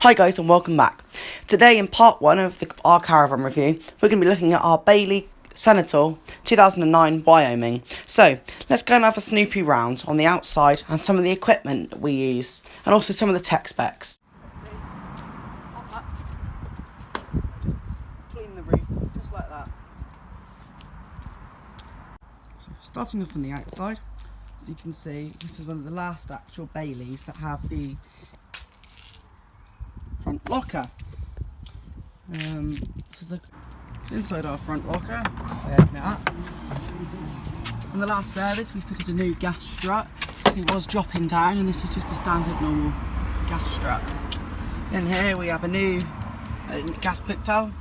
Hi guys and welcome back. Today in part 1 of our caravan review, we're going to be looking at our Bailey Senator 2009 Wyoming. So let's go and have a snoopy round on the outside and some of the equipment that we use and also some of the tech specs. Just clean the roof, just like that. So starting off on the outside, as you can see, this is one of the last actual Baileys that have the front locker. This is the inside our front locker. I open it up. On the last service we fitted a new gas strut because it was dropping down, and this is just a standard normal gas strut. In here we have a new gas pictel.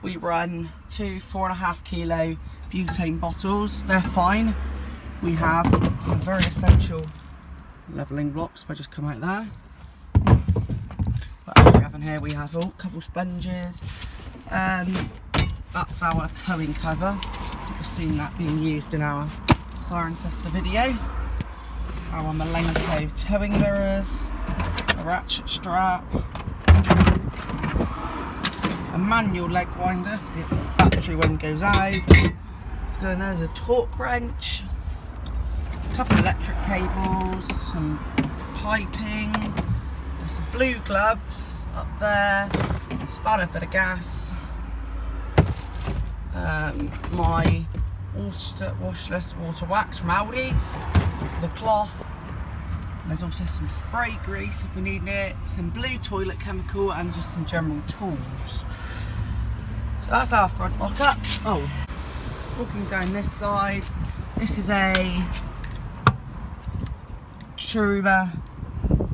We run two 4.5 kilo butane bottles. They're fine. We have some very essential levelling blocks. If I just come out there. What else we have in here? We have a couple sponges. That's our towing cover. We've seen that being used in our Cirencester video. Our Malenko towing mirrors, a ratchet strap, a manual leg winder for the battery when it goes out. And there's a torque wrench, a couple of electric cables, some piping. Some blue gloves up there, a spanner for the gas, my washless water wax from Aldi's, the cloth, and there's also some spray grease if we need it, some blue toilet chemical, and just some general tools. So that's our front locker. Oh, walking down this side, this is a Trumer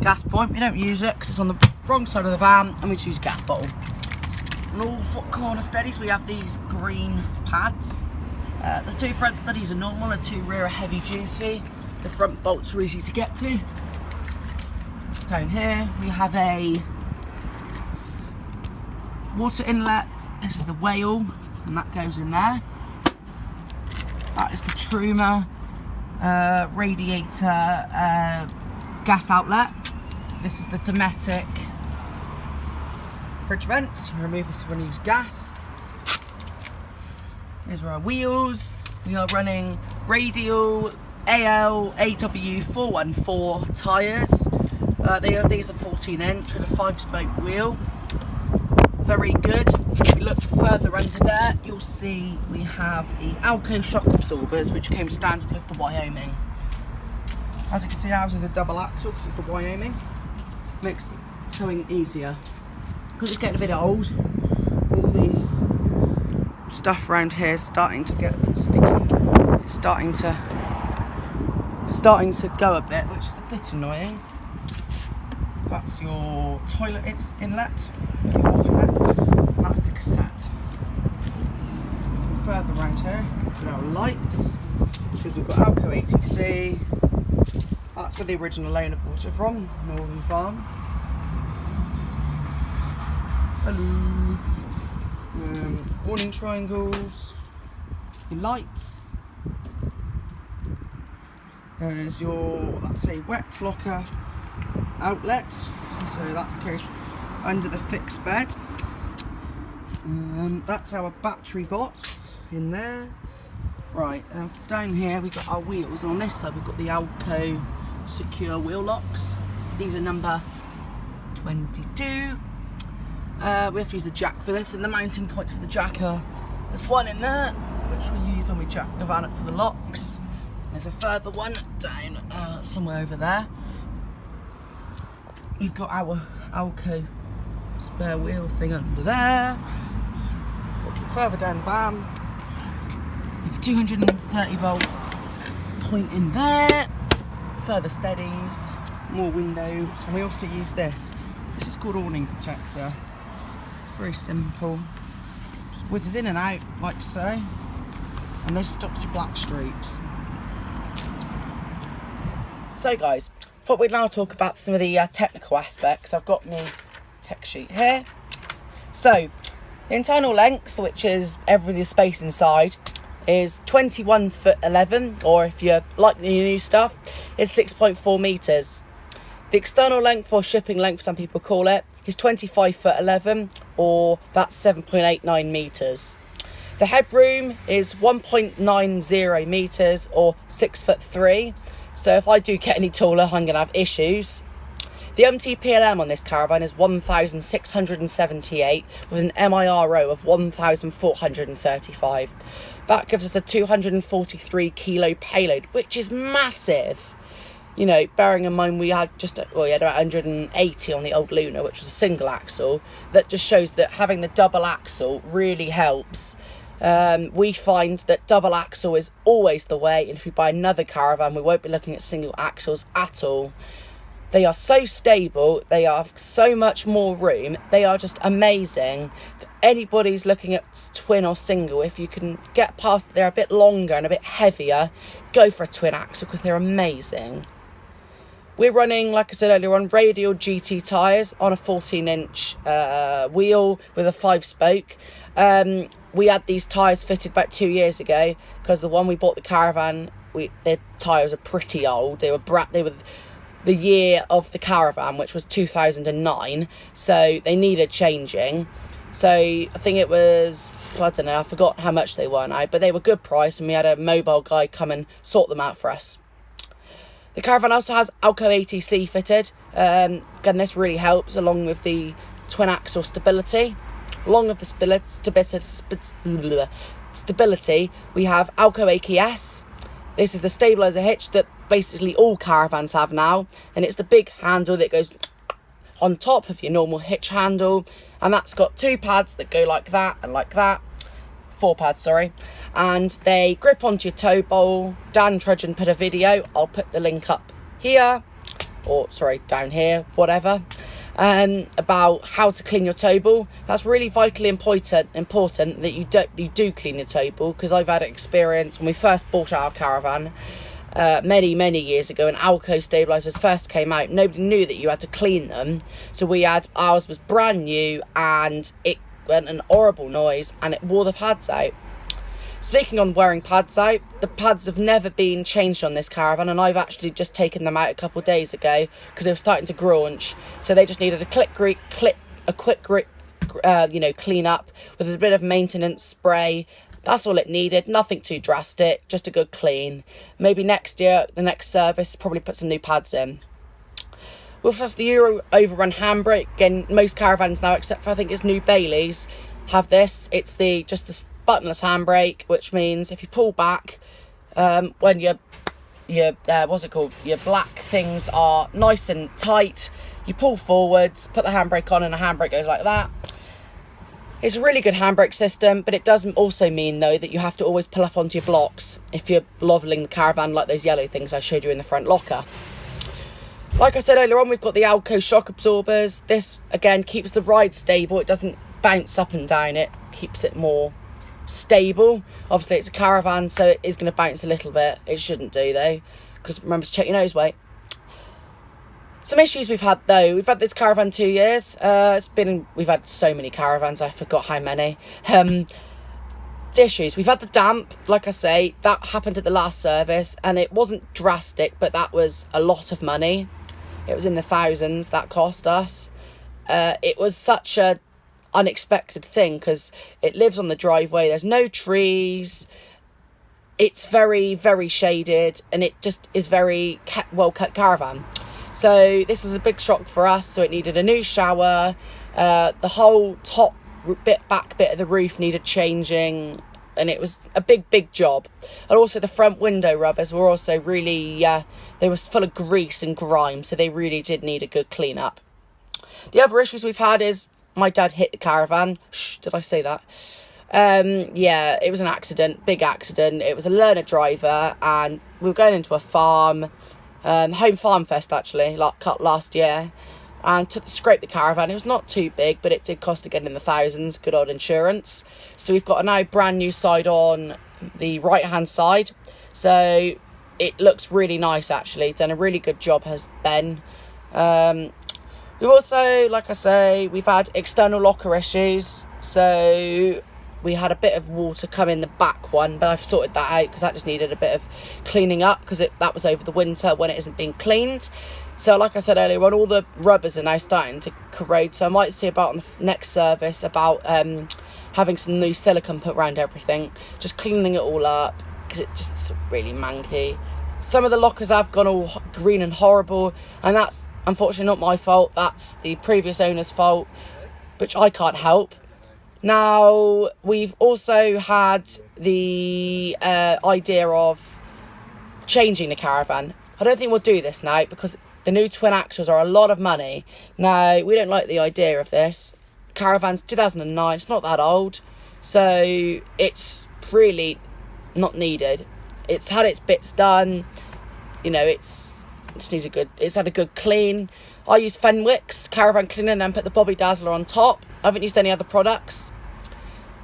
gas point. We don't use it because it's on the wrong side of the van, and we choose a gas bottle. On all foot corner steadies we have these green pads. The two front steadies are normal and two rear are heavy duty. The front bolts are easy to get to. Down here we have a water inlet. This is the whale, and that goes in there. That is the Trumer radiator gas outlet. This is the Dometic fridge vents. Remove this when you use gas. These are our wheels. We are running radial AW 414 tyres. These are 14 inch with a 5-spoke wheel. Very good. If you look further under there, you'll see we have the Alko shock absorbers, which came standard with the Wyoming. As you can see, ours is a double axle because it's the Wyoming. Makes towing easier. Because it's getting a bit old, all the stuff around here is starting to get sticky. It's starting to go a bit, which is a bit annoying. That's your toilet inlet, your water inlet, and that's the cassette. Looking further around here, we've got our lights, because we've got Alko ATC. That's where the original owner bought it from, Northern Farm. Hello. Warning triangles, your lights. There's that's a wet locker outlet, so that goes under the fixed bed. That's our battery box in there. Right, down here we've got our wheels, and on this side we've got the Alko secure wheel locks. These are number 22. We have to use the jack for this, and the mounting points for the jack there's one in there which we use when we jack the van up for the locks. There's a further one down somewhere over there. We've got our Alko spare wheel thing under there. Looking further down the van, we have a 230 volt point in there. Further steadies, more windows, and we also use this. This is called awning protector. Very simple. Just whizzes in and out like so, and this stops your black streaks. So guys, thought we'd now talk about some of the technical aspects. I've got my tech sheet here. So, the internal length, which is every space inside, is 21 foot 11, or if you like the new stuff, it's 6.4 meters. The external length, or shipping length some people call it, is 25 foot 11, or that's 7.89 metres. The headroom is 1.90 metres, or 6 foot 3. So if I do get any taller, I'm going to have issues. The MTPLM on this caravan is 1,678 with an MIRO of 1,435. That gives us a 243 kilo payload, which is massive. You know, bearing in mind we had about 180 on the old Luna, which was a single axle. That just shows that having the double axle really helps. We find that double axle is always the way, and if we buy another caravan, we won't be looking at single axles at all. They are so stable, they have so much more room, they are just amazing. If anybody's looking at twin or single, if you can get past, they're a bit longer and a bit heavier, go for a twin axle because they're amazing. We're running, like I said earlier on, radial GT tyres on a 14-inch wheel with a 5-spoke. We had these tyres fitted about 2 years ago because the one we bought the caravan, their tyres are pretty old. They were the year of the caravan, which was 2009, so they needed changing. So I think it was, I don't know, I forgot how much they were now, but they were good price, and we had a mobile guy come and sort them out for us. The caravan also has Alko ATC fitted. Again, this really helps, along with the twin axle stability. Along with the stability, we have Alko AKS. This is the stabilizer hitch that basically all caravans have now, and it's the big handle that goes on top of your normal hitch handle, and that's got 2 pads that go like that and like that. 4 pads, sorry, and they grip onto your tow bowl. Dan Trudgeon put a video, I'll put the link up here, or sorry, down here, whatever, about how to clean your tow ball. That's really vitally important that you do clean your tow ball, because I've had experience when we first bought our caravan many years ago, and Alko stabilizers first came out. Nobody knew that you had to clean them, so ours was brand new, and it went an horrible noise and it wore the pads out. Speaking on wearing pads out, the pads have never been changed on this caravan, and I've actually just taken them out a couple of days ago because they were starting to graunch. So they just needed a quick clean up with a bit of maintenance spray. That's all it needed, nothing too drastic, just a good clean. Maybe next year, the next service, probably put some new pads in. With us, the Overrun Handbrake. Again, most caravans now, except for I think it's New Bailey's, have this. It's just the buttonless handbrake, which means if you pull back, when your black things are nice and tight, you pull forwards, put the handbrake on, and the handbrake goes like that. It's a really good handbrake system, but it doesn't also mean, though, that you have to always pull up onto your blocks if you're levelling the caravan like those yellow things I showed you in the front locker. Like I said earlier on, we've got the Alko shock absorbers. This, again, keeps the ride stable. It doesn't bounce up and down. It keeps it more stable. Obviously, it's a caravan, so it is going to bounce a little bit. It shouldn't do, though, because remember to check your nose weight. Some issues we've had, though. We've had this caravan 2 years. We've had so many caravans, I forgot how many. Issues. We've had the damp, like I say, that happened at the last service, and it wasn't drastic, but that was a lot of money. It was in the thousands that cost us. It was such a unexpected thing because it lives on the driveway. There's no trees. It's very shaded, and it just is very well cut caravan. So this was a big shock for us. So it needed a new shower. The whole back bit of the roof needed changing, and it was a big job. And also the front window rubbers were also really they were full of grease and grime, so they really did need a good clean up. The other issues we've had is my dad hit the caravan. Did I say that? Yeah, it was an accident, big accident. It was a learner driver, and we were going into a farm, home farm fest actually, last year, and scraped the caravan. It was not too big, but it did cost again in the thousands. Good old insurance. So we've got a now brand new side on the right hand side, so it looks really nice actually. Done a really good job, has Ben. We've also, like I say, we've had external locker issues. So we had a bit of water come in the back one, but I've sorted that out because that just needed a bit of cleaning up because that was over the winter when it isn't being cleaned. So like I said earlier on, all the rubbers are now starting to corrode, so I might see about on the next service about having some new silicone put around everything, just cleaning it all up, because it just really manky. Some of the lockers have gone all green and horrible, and that's unfortunately not my fault, that's the previous owner's fault, which I can't help. Now, we've also had the idea of changing the caravan. I don't think we'll do this now, because the new twin axles are a lot of money. Now, we don't like the idea of this. Caravan's 2009, it's not that old, so it's really not needed. It's had its bits done, you know, it needs had a good clean. I use Fenwick's caravan cleaner and then put the Bobby Dazzler on top. I haven't used any other products.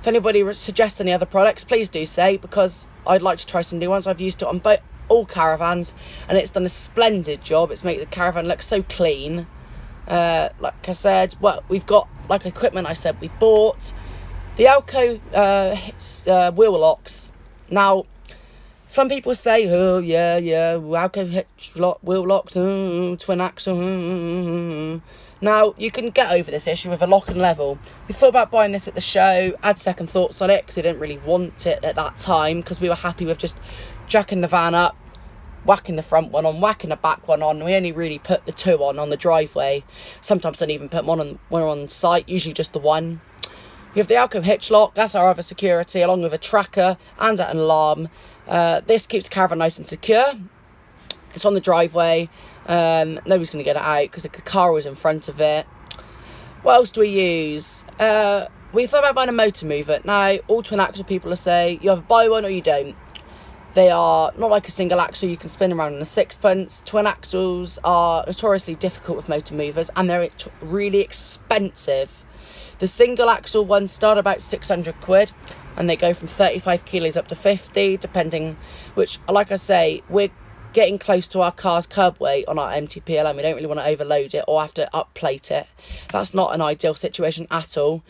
If anybody suggests any other products, please do say, because I'd like to try some new ones. I've used it on all caravans, and it's done a splendid job. It's made the caravan look so clean. Like I said, well, we've got like equipment I said we bought. The Alko wheel locks. Now, some people say, oh yeah, Alko wheel locks, twin axle. Now, you can get over this issue with a lock and level. We thought about buying this at the show, had second thoughts on it, because we didn't really want it at that time, because we were happy with just jacking the van up, whacking the front one on, whacking the back one on. We only really put the two on the driveway. Sometimes don't even put one on site, usually just the one. We have the Alko hitch lock, that's our other security, along with a tracker and an alarm. This keeps the caravan nice and secure. It's on the driveway. Nobody's going to get it out because the car was in front of it. What else do we use? We thought about buying a motor mover. Now, all twin axle people will say you either buy one or you don't. They are not like a single axle you can spin around in a sixpence. Twin axles are notoriously difficult with motor movers, and they're really expensive. The single axle ones start about 600 quid, and they go from 35 kilos up to 50, depending, which, like I say, we're getting close to our car's curb weight on our MTPLM. We don't really want to overload it or have to upplate it. That's not an ideal situation at all.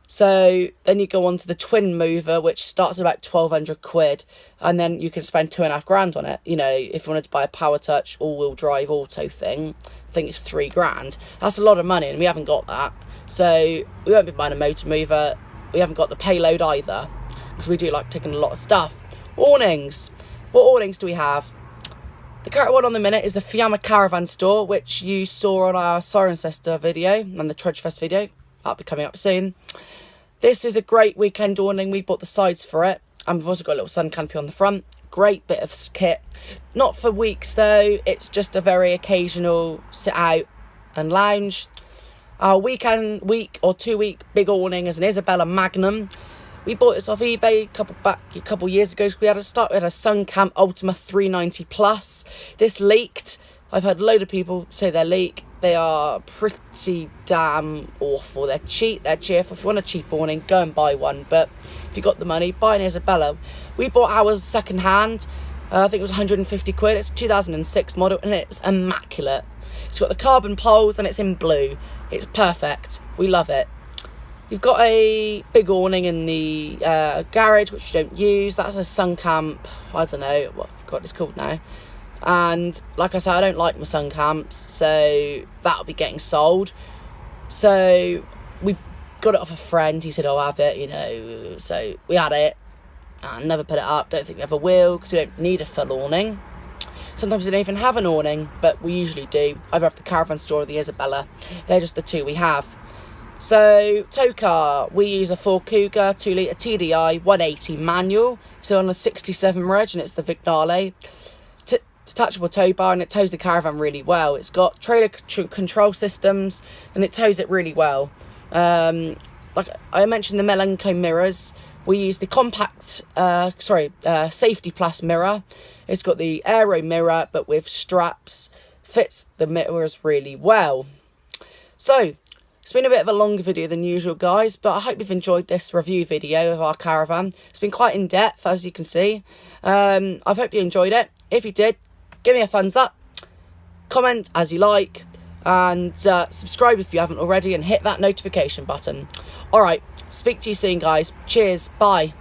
So then you go on to the twin mover, which starts at about 1,200 quid, and then you can spend £2,500 on it. You know, if you wanted to buy a power touch all-wheel drive auto thing, I think it's £3,000. That's a lot of money, and we haven't got that. So we won't be buying a motor mover. We haven't got the payload either, because we do like taking a lot of stuff. Awnings. What awnings do we have? The current one on the minute is the Fiamma Caravan store, which you saw on our Cirencester video and the Trudgefest video. That'll be coming up soon. This is a great weekend awning. We bought the sides for it, and we've also got a little sun canopy on the front. Great bit of kit. Not for weeks though, it's just a very occasional sit out and lounge. Our week or 2 week big awning is an Isabella Magnum. We bought this off eBay a couple years ago. We had a Suncamp Ultima 390 Plus. This leaked. I've heard a load of people say they leak. They are pretty damn awful. They're cheap, they're cheerful. If you want a cheap awning, go and buy one. But if you got the money, buy an Isabella. We bought ours second hand. I think it was 150 quid. It's a 2006 model, and it's immaculate. It's got the carbon poles, and it's in blue. It's perfect. We love it. You've got a big awning in the garage, which you don't use. That's a Suncamp. I don't know what I forgot what it's called now. And like I said, I don't like my Suncamps, so that'll be getting sold. So we got it off a friend. He said, "Oh, have it," you know. So we had it and never put it up. Don't think we ever will, because we don't need a full awning. Sometimes we don't even have an awning, but we usually do. Either have the Caravan store or the Isabella. They're just the two we have. So, tow car, we use a Ford Cougar 2 litre TDI 180 manual. So on a 67 reg, and it's the Vignale. Detachable tow bar, and it tows the caravan really well. It's got trailer control systems, and it tows it really well. Like I mentioned, the Melenko mirrors. We use the compact, Safety Plus mirror. It's got the aero mirror, but with straps. Fits the mirrors really well. So, it's been a bit of a longer video than usual, guys, but I hope you've enjoyed this review video of our caravan. It's been quite in-depth, as you can see. I hope you enjoyed it. If you did, give me a thumbs up, comment as you like, and subscribe if you haven't already, and hit that notification button. Alright, speak to you soon, guys. Cheers, bye.